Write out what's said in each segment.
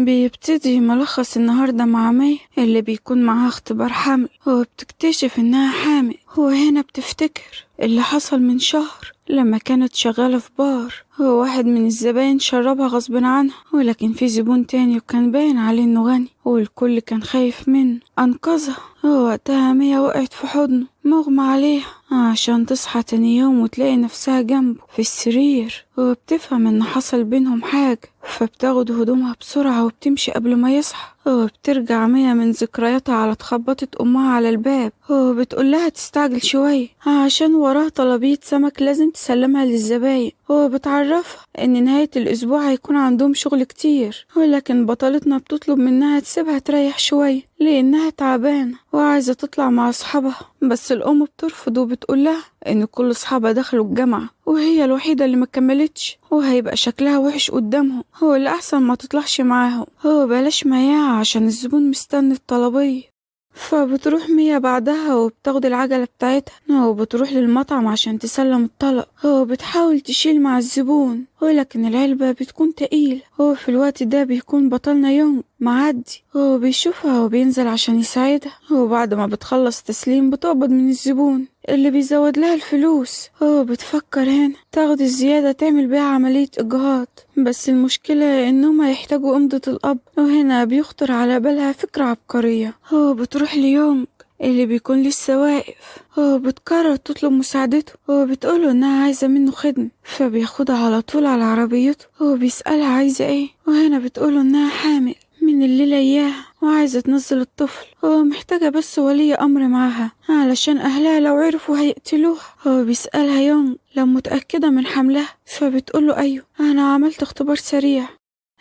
بيبتدي ملخص النهاردة مع مي اللي بيكون معاها اختبار حمل، وبتكتشف انها حامل. وهنا بتفتكر اللي حصل من شهر لما كانت شغالة في بار. هو واحد من الزباين شربها غصب عنها، ولكن في زبون تاني وكان باين عليه انه غني والكل كان خايف منه. انقذها. وقتها ميا وقعت في حضنه مغمى عليها عشان تصحى تاني يوم وتلاقي نفسها جنبه في السرير، وبتفهم ان حصل بينهم حاجة، فبتاخد هدومها بسرعة وبتمشي قبل ما يصحى. وبترجع ميا من ذكرياتها على تخبطت أمها على الباب، وبتقولها تستعجل شوية عشان وراها طلبية سمك لازم تسلمها للزباين. وبتعرفها إن نهاية الأسبوع هيكون عندهم شغل كتير، ولكن بطلتنا بتطلب منها تسيبها تريح شوية لأنها تعبانة وعايزة تطلع مع أصحابها. بس الأم بترفض وبتقولها إن كل أصحابها دخلوا الجامعة وهي الوحيدة اللي مكملتش، وهيبقى شكلها وحش قدامهم، هو الأحسن ما تطلعش معاهم، هو بلاش مياعة عشان الزبون مستني الطلبية. فبتروح ميا بعدها وبتاخد العجلة بتاعتها وبتروح للمطعم عشان تسلم الطلب. هو بتحاول تشيل مع الزبون ولكن العلبة بتكون تقيلة. هو في الوقت ده بيكون بطلنا يونغ معدي، هو بيشوفها وبينزل عشان يساعدها. وبعد ما بتخلص تسليم بتقبض من الزبون اللي بيزود لها الفلوس. هو بتفكر هنا تاخد الزيادة تعمل بيها عملية إجهاض، بس المشكلة إنهم هيحتاجوا إمضة الأب. وهنا بيخطر على بالها فكرة عبقرية. هو بتروح ليونغ اللي بيكون لسه واقف، هو بتقرر تطلب مساعدته. هو بتقوله انها عايزة منه خدمة، فبياخدها على طول على عربيته. هو بيسألها عايزة ايه، وهنا بتقوله انها حامل من الليلة اياها وعايزة تنزل الطفل. هو محتاجة بس ولي امر معاها علشان اهلها لو عرفوا هيقتلوها. هو بيسألها يونغ لو متأكدة من حملها، فبتقوله ايوه انا عملت اختبار سريع،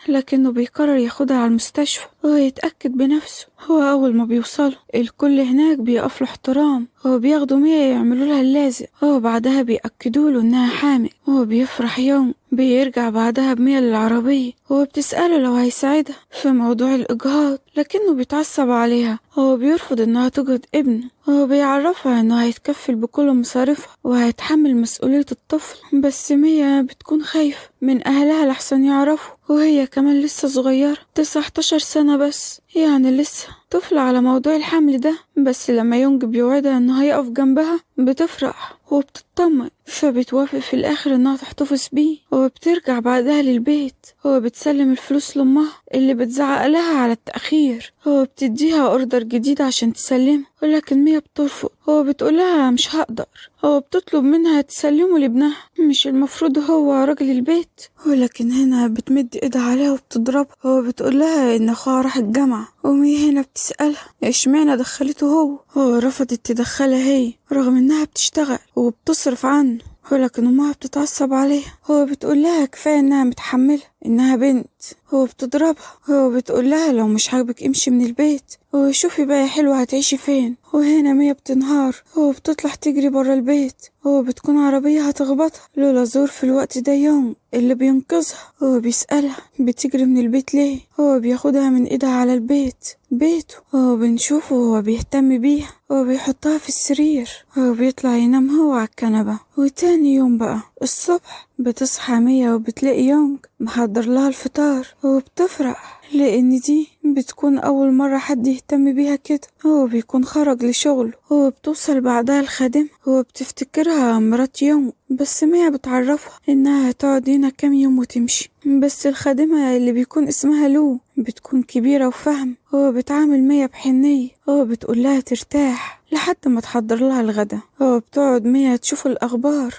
لكنه بيقرر ياخدها على المستشفى ويتأكد بنفسه. هو أول ما بيوصلوا الكل هناك بيقفلوا احترام، هو بياخدوا ميا يعملوا لها اللازم. هو بعدها بيأكدوا له إنها حامل. هو بيفرح يوم بيرجع بعدها بميا للعربية. هو بتسأله لو هيساعدها في موضوع الإجهاض، لكنه بيتعصب عليها. هو بيرفض إنها تجهض ابنه. هو بيعرفها إنه هيتكفل بكل مصاريفها وهيتحمل مسؤولية الطفل، بس ميا بتكون خايفة من أهلها لحسن يعرفوا، وهي كمان لسه صغيرة 19 سنة بس، يعني لسه طفلة على موضوع الحمل ده. بس لما يونج بيوعدها انه هيقف جنبها بتفرح وبتطمن، فبتوافق في الاخر انها تحتفظ بيه. وبترجع بعدها للبيت. هو بتسلم الفلوس لامها اللي بتزعق لها على التأخير. هو بتديها اوردر جديد عشان تسلمه، ولكن ميا بترفض. هو بتقولها مش هقدر. هو بتطلب منها تسلمه لابنها، مش المفروض هو راجل البيت؟ ولكن هنا بتمد ايدها عليها وبتضربها. هو بتقولها ان اخوها راح الجامعة، وميا هنا بتسألها اشمعنى دخلته هو رفضت تدخلها هي رغم انها بتشتغل وبتصرف عنه، ولكن امها بتتعصب عليها. هو بتقولها كفاية انها متحملة انها بنت. هو بتضربها. هو بتقولها لو مش عاجبك امشي من البيت وشوفي بقى يا حلوة هتعيشي فين. وهنا ميا بتنهار. هو بتطلع تجري برا البيت. هو بتكون عربية هتخبطها لولا زور في الوقت ده يونغ اللي بينقذها. هو بيسألها بتجري من البيت ليه. هو بياخدها من ايدها على البيت بيته. هو بنشوفه هو بيهتم بيها. هو بيحطها في السرير. هو بيطلع ينام هو على الكنبة. وتاني يوم بقى الصبح بتصحى ميا وبتلاقي يونغ محضر لها الفطار. وبتفرح لأن دي بتكون أول مرة حد يهتم بيها كده. هو بيكون خرج لشغله. هو بتوصل بعدها الخادمة. هو بتفتكرها مرات يونغ، بس ميا بتعرفها إنها هتقعد هنا كام يوم وتمشي. بس الخادمة اللي بيكون اسمها لو بتكون كبيرة وفهم. هو بتعامل ميا بحنية. هو بتقولها ترتاح لحد ما تحضر لها الغدا. هو بتقعد ميا تشوف الأخبار.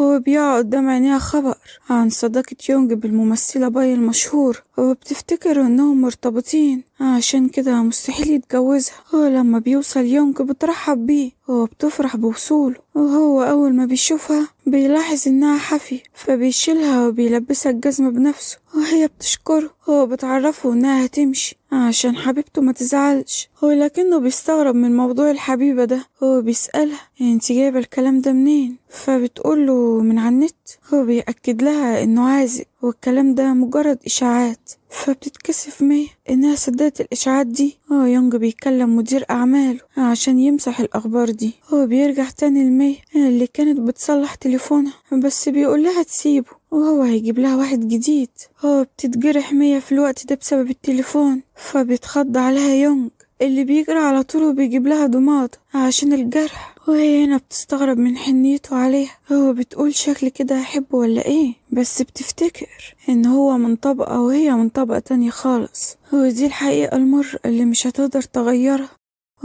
هو بيقع قدام عينيها خبر عن صداقة يونج بالممثلة باي المشهور. هو بتفتكر انهم مرتبطين عشان كده مستحيل يتجوزها. هو لما بيوصل يونج بترحب بيه. هو بتفرح بوصوله. وهو أول ما بيشوفها بيلاحظ إنها حافية، فبيشيلها وبيلبسها الجزمة بنفسه وهي بتشكره. هو بتعرفه إنها هتمشي عشان حبيبته ما تزعلش. هو لكنه بيستغرب من موضوع الحبيبة ده. هو بيسألها انتي جايبة الكلام ده منين، فبتقوله من على النت. هو بيأكد لها إنه عازب والكلام ده مجرد إشاعات، فبتتكسف مية إنها صدقت الإشاعات دي. يونج بيكلم مدير أعماله عشان يمسح الأخبار دي. هو بيرجع تاني لمية اللي كانت بتصلح تليفونها، بس بيقولها تسيبه وهو هيجيب لها واحد جديد. بتتجرح مية في الوقت ده بسبب التليفون، فبيتخض عليها يونج اللي بيجري على طول وبيجيب لها ضماد عشان الجرح. وهي هنا بتستغرب من حنيته عليها. هو بتقول شكل كده هحبه ولا ايه، بس بتفتكر ان هو من طبقة وهي من طبقة تانية خالص. ودي الحقيقة المر اللي مش هتقدر تغيرها.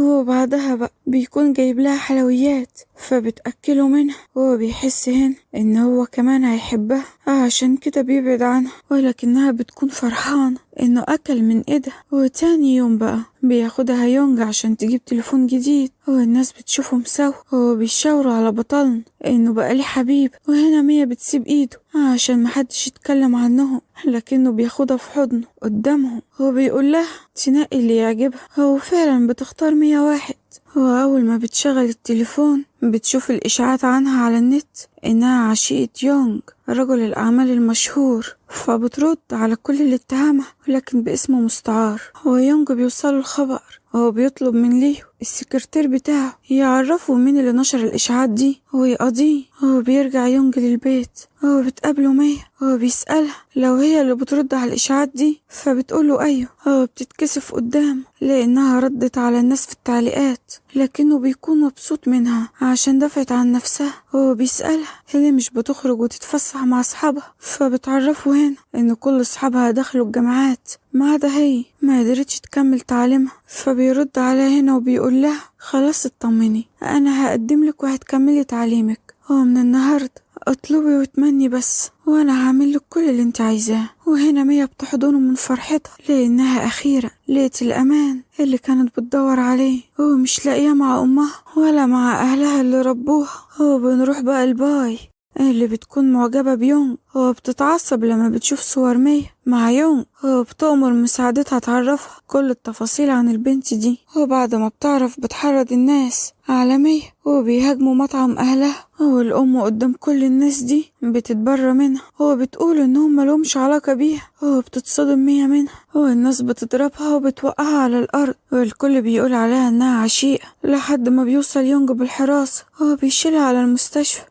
هو بعدها بقى بيكون جايب لها حلويات فبتأكله منها. هو بيحس هنا ان هو كمان هيحبها، عشان كده بيبعد عنها، ولكنها بتكون فرحانة انه اكل من ايدها. وتاني يوم بقى بياخدها يونج عشان تجيب تليفون جديد، والناس بتشوفهم سوا. هو بيشاوروا على بطلنا انه بقى ليه حبيب. وهنا مية بتسيب ايده عشان محدش يتكلم عنهم، لكنه بياخدها في حضنه قدامهم. هو بيقول لها تنقي اللي يعجبها. هو فعلا بتختار 101. وأول ما بتشغل التليفون بتشوف الإشاعات عنها على النت إنها عشيقة يونج رجل الأعمال المشهور، فبترد على كل اللي اتهمها ولكن باسم مستعار. يونج بيوصله الخبر. هو بيطلب من ليو السكرتير بتاعه يعرفه مين اللي نشر الإشاعات دي ويقضيه. هو بيرجع يونج للبيت. هو بتقابله مية. هو بيسألها لو هي اللي بترد على الإشاعات دي، فبتقوله أيوه. هو بتتكسف قدامه لأنها ردت على الناس في التعليقات، لكنه بيكون مبسوط منها عشان دفعت عن نفسها. هو بيسألها ليه مش بتخرج وتتفسح مع أصحابها، فبتعرفه هنا إن كل أصحابها دخلوا الجامعات ما عدا هي ما قدرتش تكمل تعليمها. فبيرد عليها هنا وبيقول لها خلاص اطمني، أنا هقدم لك وهتكملي تعليمك. من النهاردة اطلبي واتمني بس، وانا هعمل لك كل اللي انت عايزاه. وهنا مية بتحضنه من فرحتها لانها اخيرا لقيت الامان اللي كانت بتدور عليه. هو مش لاقيه مع امها ولا مع اهلها اللي ربوها. بنروح بقى الباي اللي بتكون معجبة بيونج. بتتعصب لما بتشوف صور مية مع يونج. بتأمر مساعدتها تعرفها كل التفاصيل عن البنت دي. بعد ما بتعرف بتحرض الناس على مية وبيهاجموا مطعم أهلها. الأم قدام كل الناس دي بتتبرى منها. بتقول إنهم ملهمش علاقة بيها. بتتصدم مية منها. الناس بتضربها وبتوقعها على الأرض، والكل بيقول عليها إنها عشيقة، لحد ما بيوصل يونج بالحراسة. بيشيلها على المستشفى.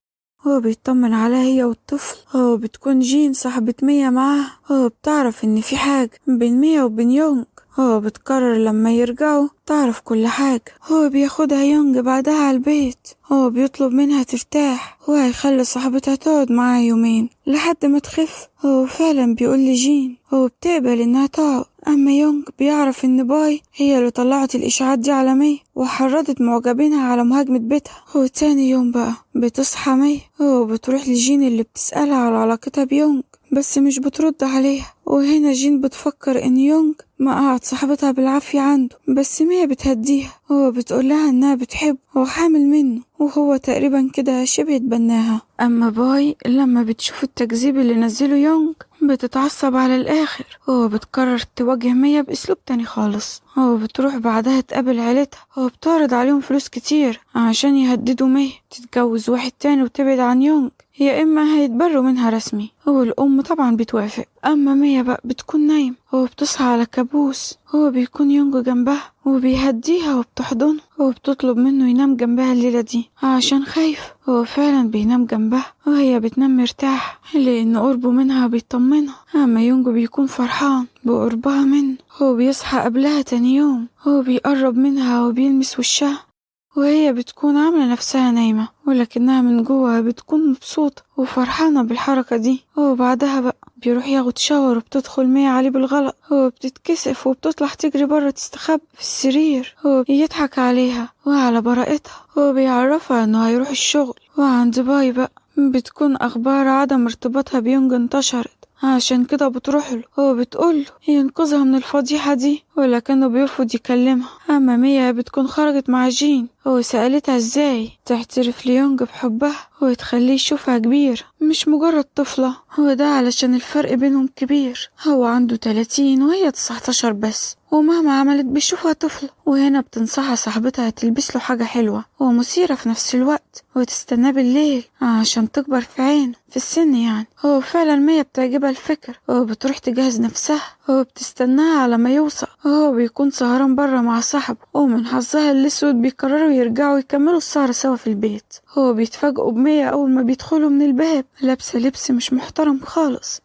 بيطمن عليها هي والطفل. بتكون جين صاحبة مية معاها. بتعرف ان في حاجة بين مية وبين يونج. بتقرر لما يرجعوا تعرف كل حاجة. بياخدها يونج بعدها على البيت. بيطلب منها ترتاح وهيخلي صاحبتها تقعد معاه يومين لحد ما تخف. فعلا بيقول لجين بتقبل انها تقعد. اما يونج بيعرف ان باي هي اللي طلعت الاشاعات دي على مي وحرضت معجبينها على مهاجمة بيتها. تاني يوم بقى بتصحى مي وبتروح لجين اللي بتسألها على علاقتها بيونج، بس مش بترد عليها. وهنا جين بتفكر ان يونج ما قعد صاحبتها بالعافية عنده، بس مية بتهديها. بتقولها انها بتحب وحامل منه، وهو تقريبا كده شبه اتبناها. اما باي لما بتشوف التكذيب اللي نزله يونج بتتعصب على الاخر. بتقرر تواجه مية باسلوب تاني خالص. بتروح بعدها تقابل عيلتها. بتعرض عليهم فلوس كتير عشان يهددوا مية تتجوز واحد تاني وتبعد عن يونج، يا اما هيتبروا منها رسمي. الام طبعا بتوافق. اما مية بقى بتكون نايم. بتصحى على كابوس. بيكون يونج جنبها وبيهديها وبتحضنه وبتطلب منه ينام جنبها الليلة دي عشان خايف. فعلا بينام جنبها وهي بتنام مرتاح لأن قربه منها بيطمنها. أما يونج بيكون فرحان بقربها منه. بيصحى قبلها تاني يوم. بيقرب منها وبيلمس وشها وهي بتكون عاملة نفسها نايمة، ولكنها من جوه بتكون مبسوطة وفرحانة بالحركة دي. بعدها بقى بيروح ياخد شاور وبتدخل مية عليه بالغلط. بتتكسف وبتطلع تجري برا تستخبى في السرير. يضحك عليها وعلى براءتها. بيعرفها انه هيروح الشغل. وعند باي بقى بتكون اخبار عدم ارتباطها بيونج انتشرت، عشان كده بتروحله. بتقوله ينقذها من الفضيحة دي ولكنه بيرفض يكلمها. أما ميا بتكون خرجت مع جين وسألتها ازاي تعترف ليونج بحبها وتخليه يشوفها كبير مش مجرد طفلة. وده علشان الفرق بينهم كبير، هو عنده 30 وهي 19 بس، ومهما عملت بيشوفها طفلة. وهنا بتنصحها صاحبتها تلبس له حاجة حلوة ومثيرة في نفس الوقت وتستناه بالليل عشان تكبر في عينه في السن يعني. هو فعلا ميا بتعجبها الفكرة وبتروح تجهز نفسها وبتستناها على ما يوصل. وهو بيكون سهران برا مع صاحبه، ومن حظها الأسود بيقرروا يرجعوا يكملوا السهرة سوا في البيت. هو بيتفاجئوا بميا أول ما بيدخلوا من الباب لابسة لبس مش محترم خالص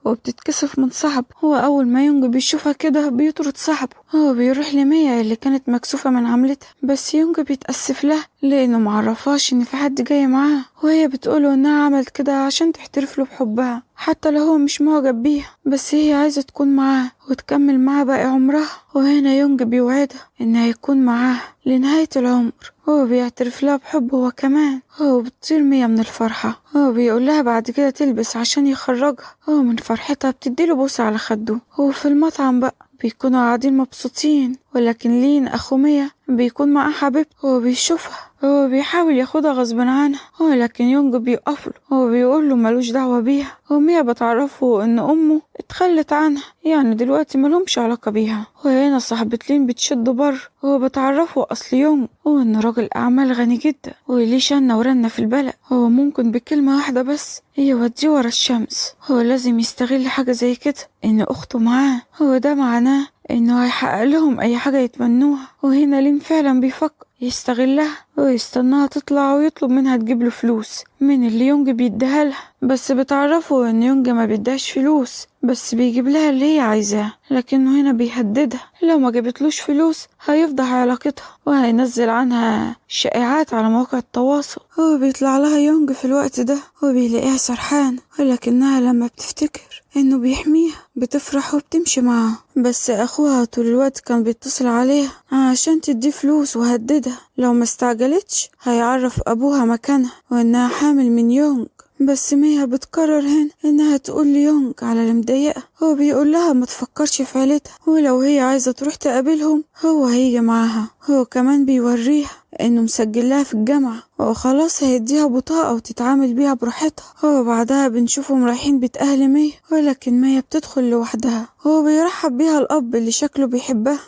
وبتتكسف من صاحبه. هو أول ما يونج بيشوفها كده بيطرد صاحبه. هو بيروح لميا اللي كانت مكسوفة من عملتها، بس يونج بيتأسف لها لأنه معرفاش إن في حد جاي معاه، وهي بتقوله إنها عملت كده عشان تحترف له بحبها حتى لو هو مش معجب بيها، بس هي عايزة تكون معاه وتكمل معاه باقي عمرها. وهنا يونج بيوعدها إن هيكون معاه لنهاية العمر. هو بيعترف لها بحبه هو كمان. هو بتطير ميا من الفرحة. هو بيقول لها بعد كده تلبس عشان يخرجها. هو من فرحتها بتديله بوسة على خده. هو في المطعم بقى بيكونوا قاعدين مبسوطين، ولكن لين أخو ميا بيكون مع حبيبته. هو بيشوفها، هو بيحاول ياخدها غصب عنها، ولكن يونج بيقفله. هو بيقول له ملوش دعوة بيها. وميا بتعرفه ان امه اتخلت عنها، يعني دلوقتي ملهمش علاقة بيها. وهنا صاحبة لين بتشده بر. هو بتعرفه اصل يونج هو انه راجل اعمال غني جدا وليه شنة ورنة في البلد. هو ممكن بكلمة واحدة بس يوديه ورا الشمس. هو لازم يستغل حاجة زي كده ان اخته معاه. هو ده معناه انه هيحقق لهم اي حاجة يتمنوها. وهنا لين فعلا بيفكر يستغلها ويستناها تطلع ويطلب منها تجيب له فلوس من اللي يونج بيديها لها. بس بتعرفه ان يونج ما بيداش فلوس، بس بيجيب لها اللي هي عايزاه. لكنه هنا بيهددها لو ما جابتلوش فلوس هيفضح علاقتها وهينزل عنها شائعات على مواقع التواصل. هو بيطلع لها يونج في الوقت ده وبيلاقيها سرحانة، ولكنها لما بتفتكر انه بيحميها بتفرح وبتمشي معاه. بس اخوها طول الوقت كان بيتصل عليها عشان تدي فلوس وهددها لو ما استعجلتش هيعرف ابوها مكانها وانها حامل من يونج. بس ميا بتقرر هنا انها تقول ليونج على اللي مضايقها. هو بيقول لها ما تفكرش في عيلتها، ولو هي عايزة تروح تقابلهم هو هيجي معاها. هو كمان بيوريها انه مسجل لها في الجامعة وخلاص هيديها بطاقة وتتعامل بيها براحتها. هو بعدها بنشوفهم رايحين بيت اهل ميا، ولكن ميا بتدخل لوحدها. هو بيرحب بيها الاب اللي شكله بيحبها،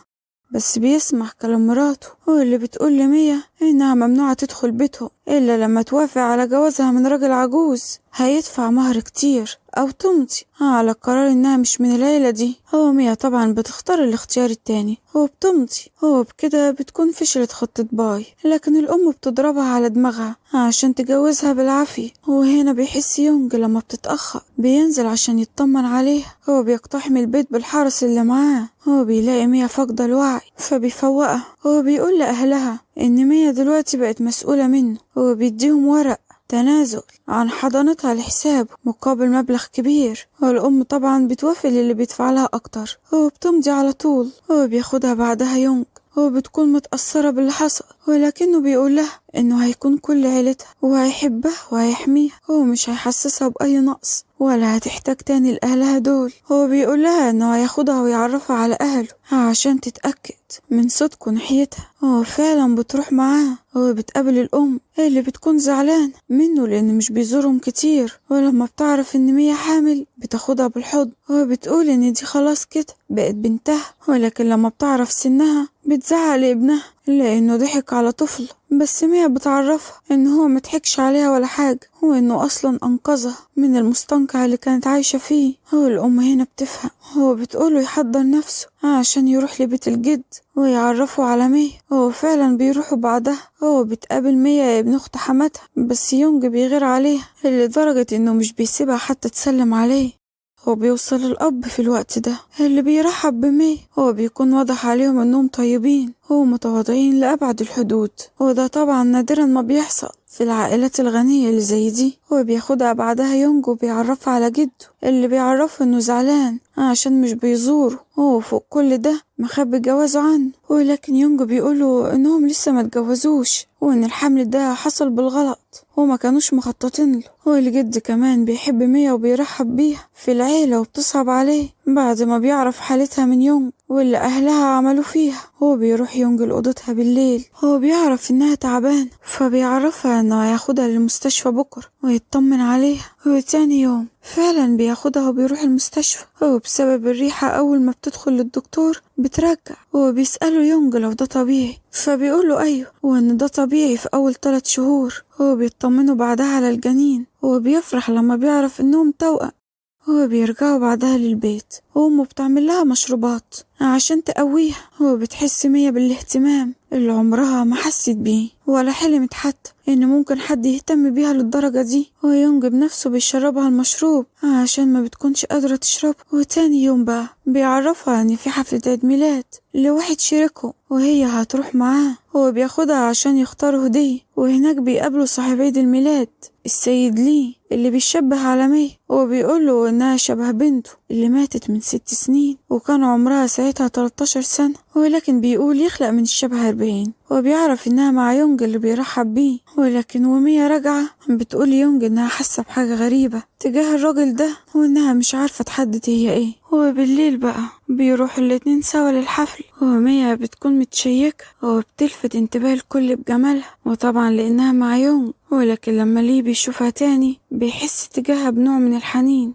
بس بيسمع كلام مراته هو اللي بتقول لميا إنها ممنوعة تدخل بيتهم إلا لما توافق على جوازها من راجل عجوز هيدفع مهر كتير أو تمضي على قرار إنها مش من العيلة دي. هو ميا طبعا بتختار الاختيار التاني وبتمضي. هو بكده بتكون فشلت خطة باي، لكن الأم بتضربها على دماغها عشان تجوزها بالعافية. وهنا بيحس يونج لما بتتأخر بينزل عشان يطمن عليها. هو بيقتحم البيت بالحرس اللي معاه. هو بيلاقي ميا فاقدة الوعي فبيفوقها. هو بيقول لأهلها إن ميا دلوقتي بقت مسؤولة منه. هو بيديهم ورق تنازل عن حضانتها لحسابه مقابل مبلغ كبير، والأم طبعا بتوافق للي بيدفع لها أكتر. هو بتمضي على طول. هو بياخدها بعدها يونج. هو بتكون متأثرة باللي حصل، ولكنه بيقول لها إنه هيكون كل عيلتها وهيحبها وهيحميها. هو مش هيحسسها بأي نقص ولا هتحتاج تاني لأهلها دول. هو بيقول لها إنه هياخدها ويعرفها على أهله عشان تتأكد من صدقه ناحيتها. هو فعلا بتروح معاه. هو بتقابل الأم اللي بتكون زعلان منه لأن مش بيزورهم كتير، ولما بتعرف إن ميا حامل بتاخدها بالحضن. هو بتقول إن دي خلاص كده بقت بنتها، ولكن لما بتعرف سنها بتزعق لابنها لأنه ضحك على طفل. بس ميا بتعرفها إن هو مضحكش عليها ولا حاجة، هو إنه أصلا أنقذها من المستنقع اللي كانت عايشة فيه. هو الأم هنا بتفهم. هو بتقوله يحضر نفسه عشان يروح لبيت الجد ويعرفوا على ميا. هو فعلا بيروحوا بعدها. هو بتقابل ميا ابن أخت حماتها، بس يونج بيغير عليها لدرجة إنه مش بيسيبها حتى تسلم عليه. هو بيوصل الأب في الوقت ده اللي بيرحب بميا. هو بيكون واضح عليهم إنهم طيبين ومتواضعين لأبعد الحدود، وده طبعا نادرا ما بيحصل في العائلات الغنية اللي زي دي. هو بياخدها بعدها يونج وبيعرفها على جده اللي بيعرفه إنه زعلان عشان مش بيزوره وفوق كل ده مخبي جوازه عنه، ولكن يونج بيقوله انهم لسه ما اتجوزوش وان الحمل ده حصل بالغلط وما كانوش مخططين له. والجد كمان بيحب ميا وبيرحب بيها في العيلة وبتصعب عليه بعد ما بيعرف حالتها من يونج واللي أهلها عملوا فيها. هو بيروح يونج لأوضتها بالليل، هو بيعرف إنها تعبانة فبيعرفها إنه هياخدها للمستشفى بكرة ويطمن عليها. وتاني يوم فعلا بياخدها وبيروح المستشفى، هو بسبب الريحة أول ما بتدخل للدكتور بترجع. هو بيسأله يونج لو ده طبيعي فبيقوله أيوه وإن ده طبيعي في أول 3 شهور. هو بيطمنه بعدها على الجنين وبيفرح لما بيعرف إنهم توأم. هو بيرجعوا بعدها للبيت وأمه بتعمل لها مشروبات عشان تقويها. هو بتحس ميا بالاهتمام اللي عمرها ما حست بيه ولا حلمت حتى إن ممكن حد يهتم بيها للدرجة دي. ويونج بنفسه بيشربها المشروب عشان ما بتكونش قادرة تشربه. وتاني يوم بقى بيعرفها إن في حفلة عيد ميلاد لواحد شريكه وهي هتروح معاه. هو بياخدها عشان يختاروا هدية، وهناك بيقابلوا صاحب عيد الميلاد السيد لي اللي بيشبه على ميا. هو بيقوله إنها شبه بنته اللي ماتت من 6 سنين وكان عمرها ساعتها 13 سنة، ولكن بيقول يخلق من الشبه 40. وبيعرف إنها مع يونج اللي بيرحب بيه. ولكن وميا راجعة بتقول يونج إنها حاسة بحاجة غريبة تجاه الراجل ده وإنها مش عارفة تحدد هي إيه. وبالليل بقى بيروح الاتنين سوا للحفل وميا بتكون متشيكة وبتلفت انتباه الكل بجمالها وطبعا لأنها مع يونج. ولكن لما ليه بيشوفها تاني بيحس تجاهها بنوع من الحنين،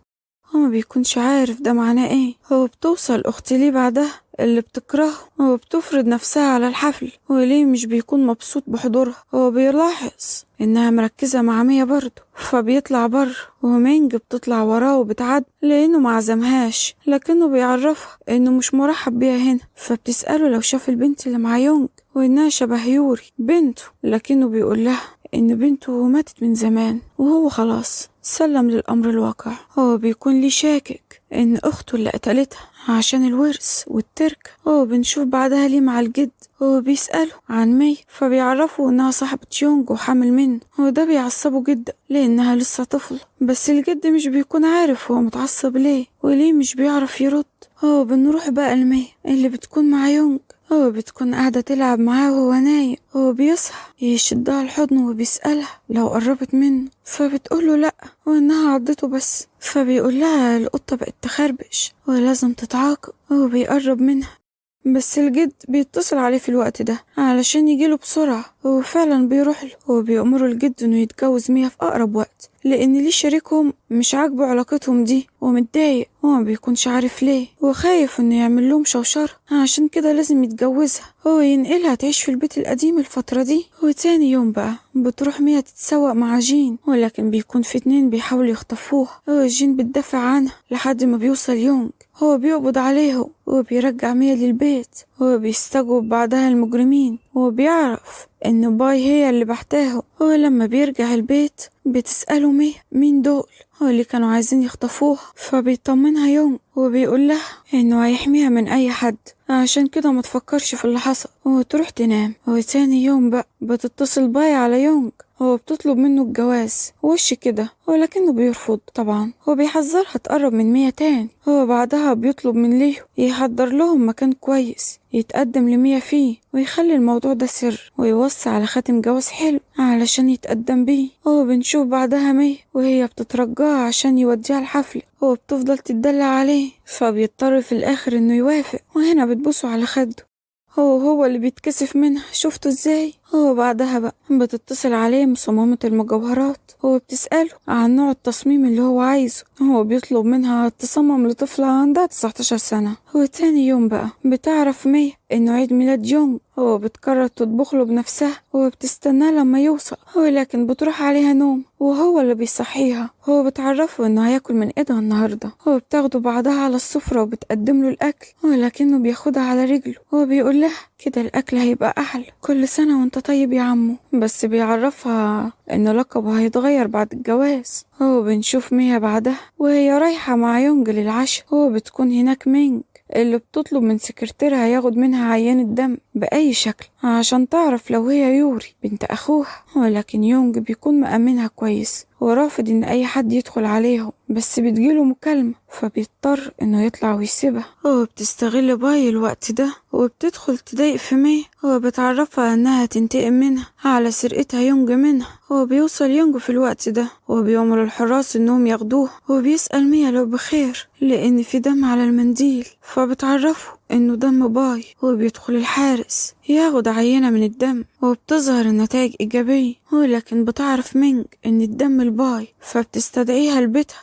هو ما بيكونش عارف ده معناه ايه. هو بتوصل اخت ليه بعدها اللي بتكرهه وبتفرض نفسها على الحفل، وليه مش بيكون مبسوط بحضورها. هو بيلاحظ انها مركزة مع ميا برضه فبيطلع بره ومينج بتطلع وراه وبتعد لانه معزمهاش، لكنه بيعرفها انه مش مرحب بيها هنا. فبتسأله لو شاف البنت اللي مع يونج وانها شبه يوري بنته، لكنه بيقول لها ان بنته ماتت من زمان وهو خلاص سلم للأمر الواقع. هو بيكون ليه شاكك إن أخته اللي قتلتها عشان الورث والتركة. هو بنشوف بعدها ليه مع الجد هو بيسأله عن مي فبيعرفوا إنها صاحبة يونج وحامل منه، وده بيعصبه جدا لأنها لسه طفل. بس الجد مش بيكون عارف هو متعصب ليه وليه مش بيعرف يرد. هو بنروح بقى لمي اللي بتكون مع يونج، هو بتكون قاعدة تلعب معاه وهو نايم. هو بيصحى يشدها الحضن وبيسألها لو قربت منه فبتقوله لأ وإنها عضته بس. فبيقول لها القطة بقت تخربش ولازم تتعاقب. هو بيقرب منها بس الجد بيتصل عليه في الوقت ده علشان يجيله بسرعة. هو فعلا بيروح له وبيأمره الجد انه يتجوز ميا في اقرب وقت لان ليه شريكهم مش عاجبه علاقتهم دي ومتضايق وما بيكونش عارف ليه وخايف انه يعمل لهم شوشرة، عشان كده لازم يتجوزها. هو ينقلها تعيش في البيت القديم الفترة دي. وتاني يوم بقى بتروح ميا تتسوق مع جين، ولكن بيكون في 2 بيحاولوا يخطفوها. هو جين بتدافع عنها لحد ما بيوصل يونج، هو بيقبض عليه وبيرجع ميا للبيت. هو بيستجوب بعدها المجرمين وبيعرف ان باي هي اللي بحتاهه. هو لما بيرجع البيت بتسأله ميا مين دول، هو اللي كانوا عايزين يخطفوها. فبيطمنها يونج وبيقول لها انه هيحميها من اي حد عشان كده ما تفكرش في اللي حصل وتروح تنام. وتاني يوم بقى بتتصل باي على يونج، هو بتطلب منه الجواز وش كده ولكنه بيرفض طبعا. هو بيحذرها تقرب من ميا تاني. هو بعدها بيطلب من ليو يحضر لهم مكان كويس يتقدم لميا فيه ويخلي الموضوع ده سر ويوصي على خاتم جواز حلو علشان يتقدم بيه. هو بنشوف بعدها ميا وهي بتترجاه عشان يوديها الحفلة، هو بتفضل تدلع عليه فبيضطر في الاخر انه يوافق. وهنا بتبوسه على خده، هو اللي بيتكسف منها. شفته ازاي؟ هو بعدها بقى بتتصل عليه مصممة المجوهرات، هو بتسأله عن نوع التصميم اللي هو عايزه. هو بيطلب منها تصمم لطفلة عندها 19 سنة. هو تاني يوم بقى بتعرف ميا انه عيد ميلاد يونج، هو بتقرر تطبخ له بنفسها وبتستناه لما يوصل. هو لكن بتروح عليها نوم وهو اللي بيصحيها. هو بتعرفه انه هياكل من ايدها النهارده. هو بتاخده بعدها على السفرة وبتقدم له الاكل ولكنه بياخدها على رجله. هو بيقول لها كده الاكل هيبقى احلى، كل سنة وانت طيب يا عمو. بس بيعرفها ان لقبه هيتغير بعد الجواز. هو بنشوف ميا بعدها وهي رايحة مع يونج للعشاء. هو بتكون هناك مينج اللي بتطلب من سكرتيرها ياخد منها عينة دم بأي شكل عشان تعرف لو هي يوري بنت أخوها، ولكن يونج بيكون مأمنها كويس ورافض إن أي حد يدخل عليهم، بس بتجيله مكالمة فبيضطر إنه يطلع ويسيبها. هو بتستغل باي الوقت ده وبتدخل تضايق في مي. هو بتعرفها إنها تنتقم منها على سرقتها يونج منها. هو بيوصل يونج في الوقت ده وبيأمر الحراس إنهم ياخدوه، وبيسأل ميا لو بخير لأن في دم على المنديل، فبتعرفه إنه دم باي. وبيدخل الحارس ياخد عينة من الدم وبتظهر النتائج إيجابية، ولكن بتعرف مينج إن الدم الباي، فبتستدعيها لبيتها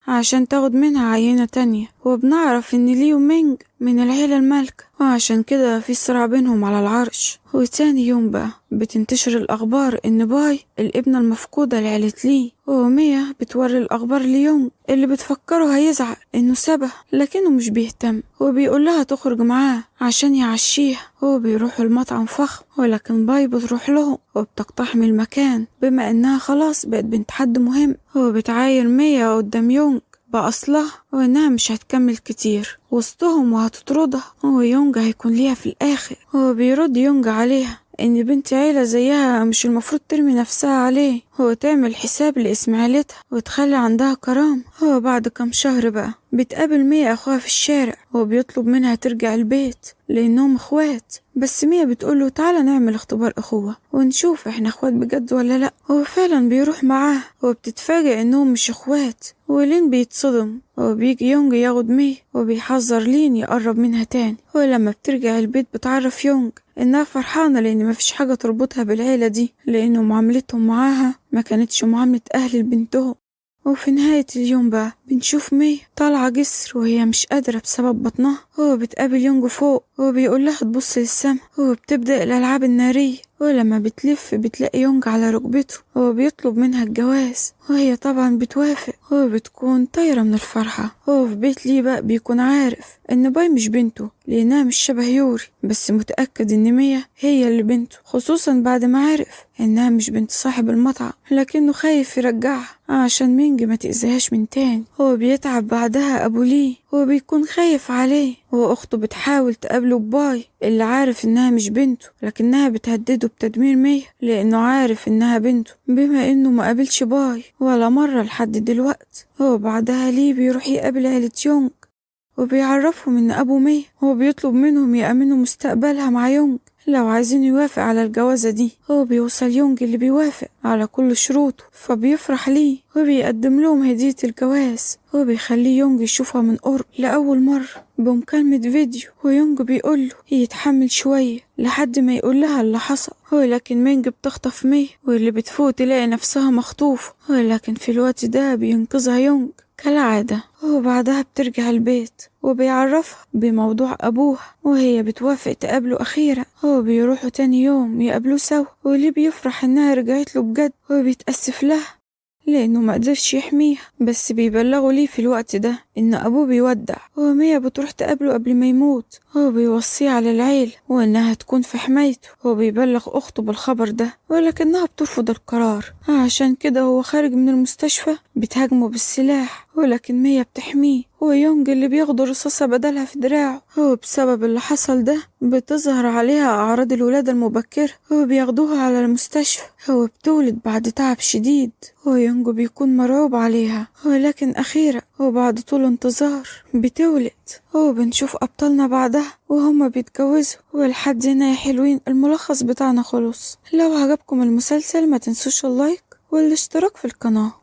عشان تاخد منها عينة تانية. وبنعرف إن ليو مينج من العيلة المالكة، وعشان كده في صراع بينهم على العرش. وتاني يوم بقى بتنتشر الأخبار إن باي الابنة المفقودة لعيلة لي، وميا بتوري الأخبار ليونج اللي بتفكره هيزعل إنه سابها، لكنه مش بيهتم وبيقول لها تخرج معاه عشان يعشيها. هو بيروحوا المطعم فخم، ولكن باي بتروح لهم وبتقتحم المكان بما إنها خلاص بقت بنت حد مهم. هو بتعاير ميا قدام يونج بأصلها وإنها مش هتكمل كتير وسطهم وهتطردها، ويونج هيكون ليها في الآخر. هو بيرد يونج عليها إن بنت عيلة زيها مش المفروض ترمي نفسها عليه، هو تعمل حساب لاسم عيلتها وتخلي عندها كرامة. هو بعد كام شهر بقى بتقابل ميا أخوها في الشارع وبيطلب منها ترجع البيت لأنهم أخوات، بس ميا بتقوله تعالى نعمل اختبار أخوة ونشوف إحنا أخوات بجد ولا لأ. هو فعلا بيروح معاه وبتتفاجئ إنهم مش أخوات، ولين بيتصدم وبيجي يونج ياخد ميا وبيحذر لين يقرب منها تاني. ولما بترجع البيت بتعرف يونج إنها فرحانة لأن مفيش حاجة تربطها بالعيلة دي، لأنه معاملتهم معاها ما كانتش معاملة أهل بنتهم. وفي نهاية اليوم بقى بنشوف مي طالعة جسر وهي مش قادرة بسبب بطنها. هو بتقابل يونج فوق وبيقول لها تبص للسما، وبتبدأ الألعاب النارية. ولما بتلف بتلاقي يونج على ركبته وهو بيطلب منها الجواز، وهي طبعا بتوافق وبتكون طايرة من الفرحة. هو في بيت ليه بقى بيكون عارف ان باي مش بنته لانها مش شبه يوري، بس متأكد ان ميا هي اللي بنته، خصوصا بعد ما عرف انها مش بنت صاحب المطعم، لكنه خايف يرجعها عشان مينج ما تأذيهاش من تاني. هو بيتعب بعدها ابو ليه وبيكون خايف عليه، واخته بتحاول تقابله بباي اللي عارف انها مش بنته، لكنها بتهدده بتدمير ميا لانه عارف انها بنته بما انه ما قابلش باي ولا مرة لحد دلوقت. هو بعدها ليه بيروح يقابل عيلة يونج وبيعرفهم ان ابو ميا هو بيطلب منهم يأمنوا مستقبلها مع يونج لو عايزين يوافق على الجوازة دي. هو بيوصل يونج اللي بيوافق على كل شروطه، فبيفرح ليه وبيقدم لهم هدية الجواز. هو بيخليه يونج يشوفها من قرب لأول مرة بمكالمة فيديو، ويونج بيقوله يتحمل شوية لحد ما يقول لها اللي حصل. ولكن مينج بتخطف مي واللي بتفوق تلاقي نفسها مخطوفة، ولكن في الوقت ده بينقذها يونج كالعادة. وبعدها بترجع البيت وبيعرفها بموضوع أبوها وهي بتوافق تقابله أخيرا. هو بيروحوا تاني يوم يقابلوا سوا، واللي بيفرح إنها رجعت له بجد وبيتأسف لها لأنه ما قدرش يحميها، بس بيبلغوا ليه في الوقت ده إن أبوه بيودع. وميا بتروح تقابله قبل ما يموت، هو بيوصيه على العيلة وإنها تكون في حمايته. هو بيبلغ أخته بالخبر ده ولكنها بترفض القرار، عشان كده هو خارج من المستشفى بتهاجمه بالسلاح، ولكن ميا بتحميه. هو يونج اللي بياخد رصاصة بدلها في دراعه. هو بسبب اللي حصل ده بتظهر عليها أعراض الولادة المبكرة، هو بياخدوها على المستشفى. هو بتولد بعد تعب شديد ويونج بيكون مرعوب عليها، ولكن أخيرا وبعد طول انتظار بتولد. هو بنشوف أبطالنا بعدها وهما بيتجوزوا. ولحد هنا يا حلوين الملخص بتاعنا خلص. لو عجبكم المسلسل ما تنسوش اللايك والاشتراك في القناة.